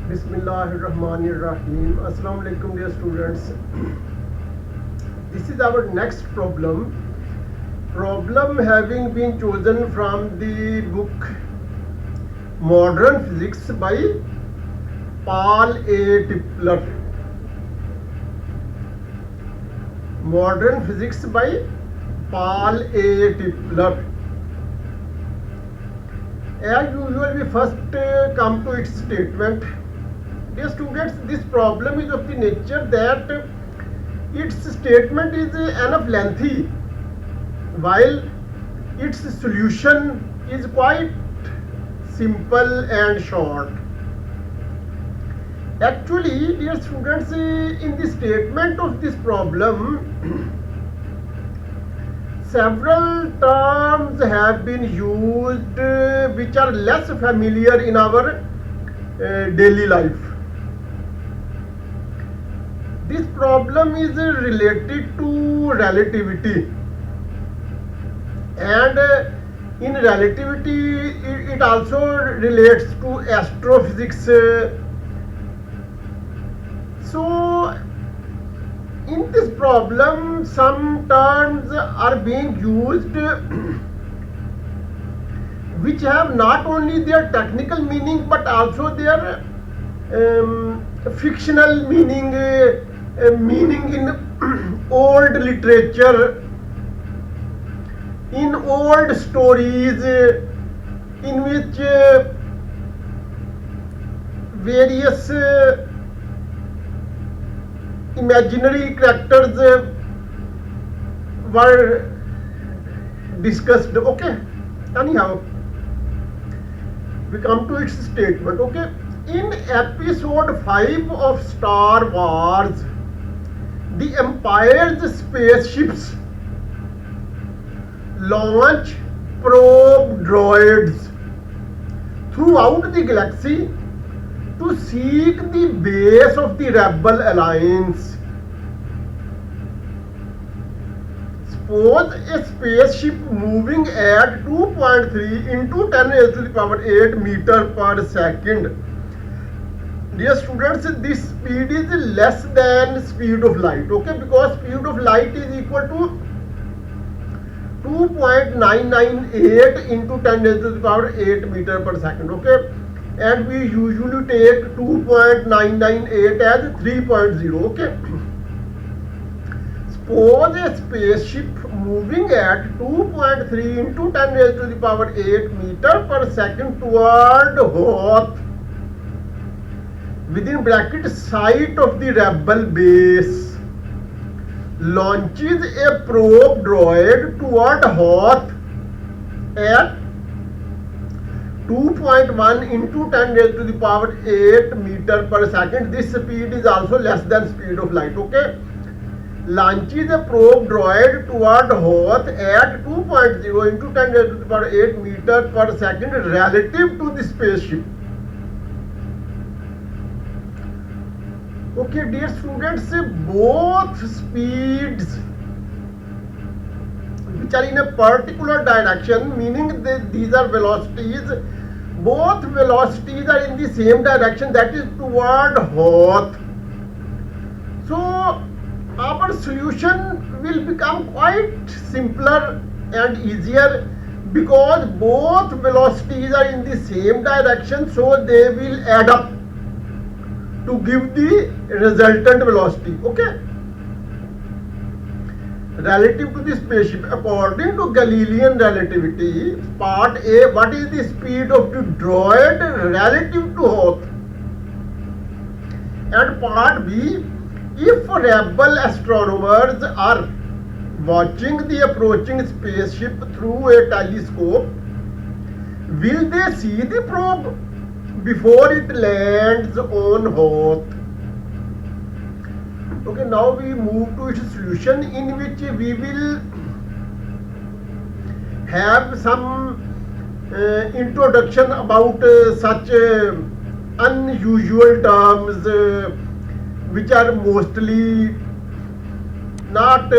Bismillahirrahmanirrahim. Assalamu alaikum, dear students. This is our next problem. Problem having been chosen from the book Modern Physics by Paul A. Tipler. Modern Physics by Paul A. Tipler. As usual, we first come to its statement. Dear students, this problem is of the nature that its statement is enough lengthy, while its solution is quite simple and short. Actually, dear students, in the statement of this problem, several terms have been used which are less familiar in our daily life. This problem is related to relativity, and in relativity it also relates to astrophysics. So in this problem some terms are being used which have not only their technical meaning but also their fictional meaning, meaning in old literature, in old stories, in which various imaginary characters were discussed. Okay, anyhow, we come to its statement. Okay, in episode 5 of Star Wars, the Empire's spaceships launch probe droids throughout the galaxy to seek the base of the Rebel Alliance. Suppose a spaceship moving at 2.3 into 10 raised to the power 8 meter per second. Dear students, this speed is less than speed of light. Okay, because speed of light is equal to 2.998 into 10 raised to the power 8 meter per second. Okay, and we usually take 2.998 as 3.0. Okay, suppose a spaceship moving at 2.3 into 10 raised to the power 8 meter per second toward Hoth, within bracket site of the Rebel base, launches a probe droid toward Hoth at 2.1 into 10 raised to the power 8 meter per second. This speed is also less than speed of light. Okay, launches a probe droid toward Hoth at 2.0 into 10 raised to the power 8 meter per second relative to the spaceship. Okay, dear students, both speeds which are in a particular direction, meaning that these are velocities, both velocities are in the same direction, that is toward Hoth. So our solution will become quite simpler and easier because both velocities are in the same direction, so they will add up to give the resultant velocity. Okay, relative to the spaceship, according to Galilean relativity, part A, what is the speed of the droid relative to Hoth? And part B, if rebel astronomers are watching the approaching spaceship through a telescope, will they see the probe before it lands on Hoth? Okay, now we move to its solution, in which we will have some introduction about such unusual terms which are mostly not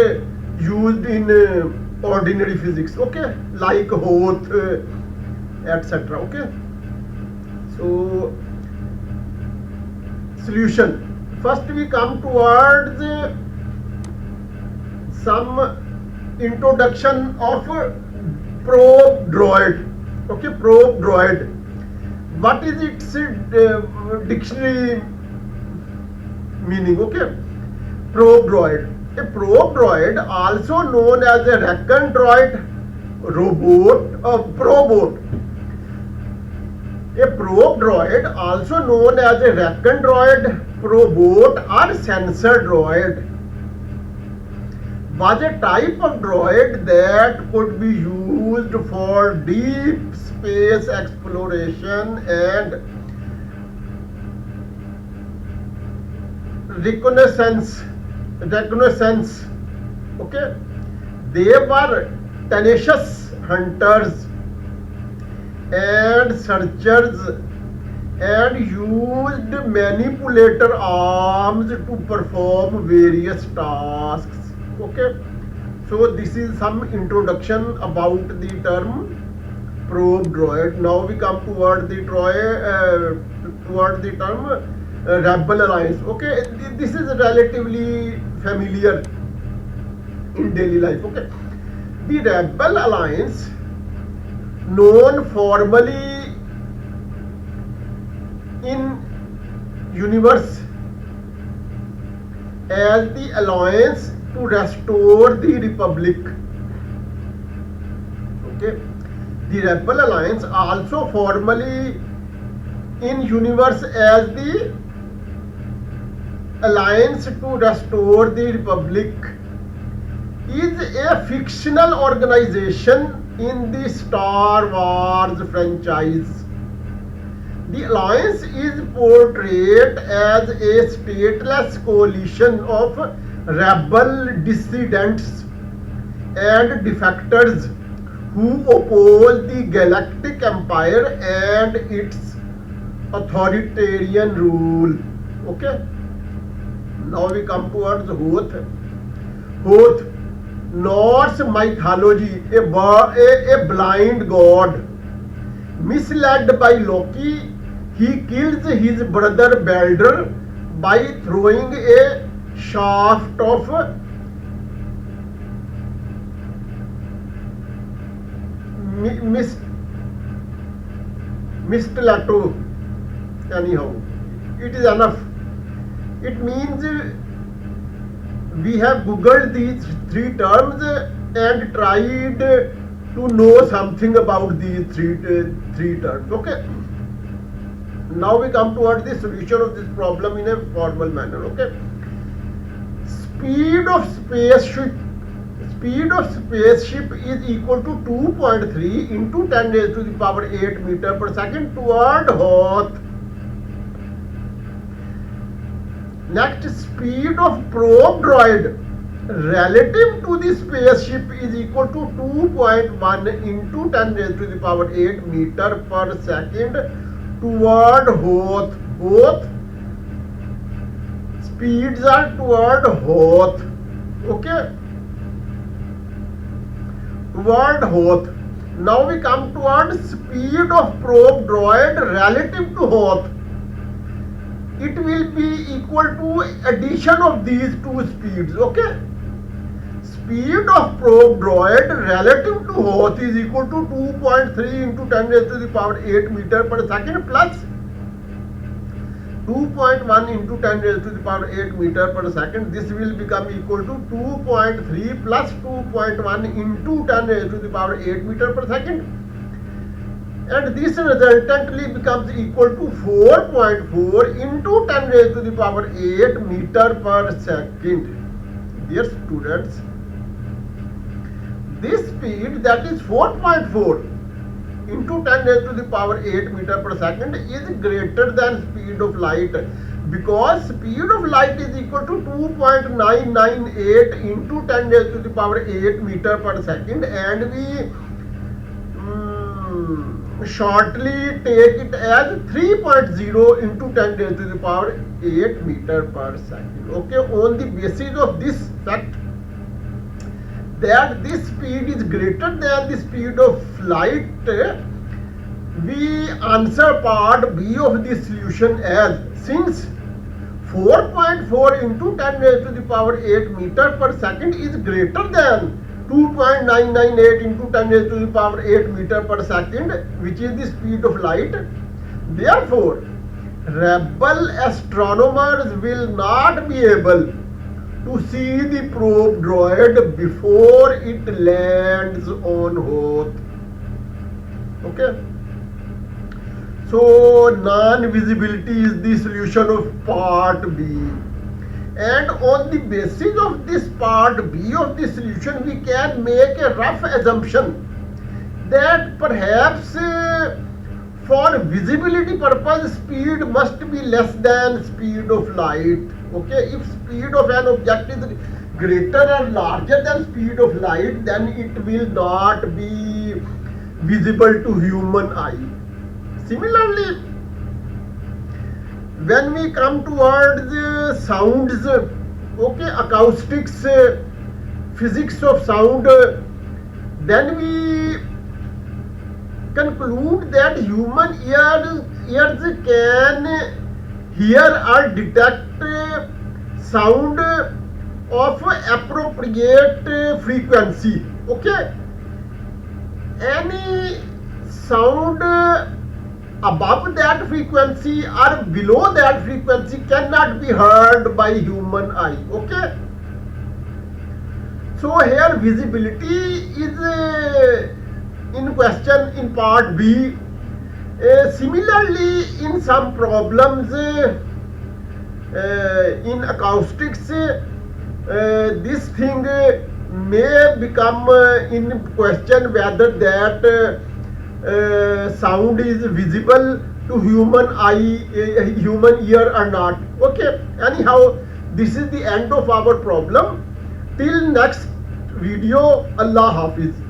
used in ordinary physics. Okay, like Hoth, etc. Okay, so solution. First we come towards some introduction of probe droid. Okay, probe droid. What is its dictionary meaning? Okay, probe droid. A probe droid, also known as a recon droid, probot. A probe droid, also known as a recon droid, probot, or sensor droid, was a type of droid that could be used for deep space exploration and reconnaissance. Okay, they were tenacious hunters and searchers and used manipulator arms to perform various tasks. Okay, so this is some introduction about the term probe droid. Now we come toward the term rebel alliance. Okay, this is relatively familiar in daily life. Okay, the rebel alliance, known formally in universe as the Alliance to Restore the Republic. Okay, the Rebel Alliance, also formally in universe as the Alliance to Restore the Republic, is a fictional organization in the Star Wars franchise. The Alliance is portrayed as a stateless coalition of rebel dissidents and defectors who oppose the Galactic Empire and its authoritarian rule. Okay, now we come towards Hoth. Hoth, Norse mythology, a blind god. Misled by Loki, he kills his brother Balder by throwing a shaft of mistlato. Anyhow, it is enough. It means we have googled these three terms and tried to know something about these three terms. Okay, now we come towards the solution of this problem in a formal manner. Okay, speed of spaceship is equal to 2.3 into 10 raised to the power 8 meter per second toward Hoth. Next, speed of probe droid relative to the spaceship is equal to 2.1 into 10 raised to the power 8 meter per second toward Hoth. Both speeds are toward Hoth. Okay, toward Hoth. Now we come toward speed of probe droid relative to Hoth. It will be equal to addition of these two speeds. Okay, speed of probe droid relative to Hoth is equal to 2.3 into 10 raised to the power 8 meter per second plus 2.1 into 10 raised to the power 8 meter per second. This will become equal to 2.3 plus 2.1 into 10 raised to the power 8 meter per second. And this resultantly becomes equal to 4.4 into 10 raised to the power 8 meter per second. Dear students, this speed, that is 4.4 into 10 raised to the power 8 meter per second, is greater than speed of light, because speed of light is equal to 2.998 into 10 raised to the power 8 meter per second, and we shortly take it as 3.0 into 10 raised to the power 8 meter per second. Okay, on the basis of this fact that this speed is greater than the speed of light, we answer part B of this solution as, since 4.4 into 10 raised to the power 8 meter per second is greater than 2.998 into 10 raised to the power 8 meter per second, which is the speed of light. Therefore, rebel astronomers will not be able to see the probe droid before it lands on Hoth. Okay. So non-visibility is the solution of part B. And on the basis of this part B of the solution, we can make a rough assumption that perhaps for visibility purpose, speed must be less than speed of light. Okay, if speed of an object is greater or larger than speed of light, then it will not be visible to human eye. Similarly, when we come towards sounds, okay, acoustics, physics of sound, then we conclude that human ears can hear or detect sound of appropriate frequency. Okay, any sound above that frequency or below that frequency cannot be heard by human eye. Okay, so here visibility is in question in part B. Similarly, in some problems in acoustics, this thing may become in question whether that sound is visible to human eye, human ear or not. Okay, anyhow, this is the end of our problem. Till next video, Allah Hafiz.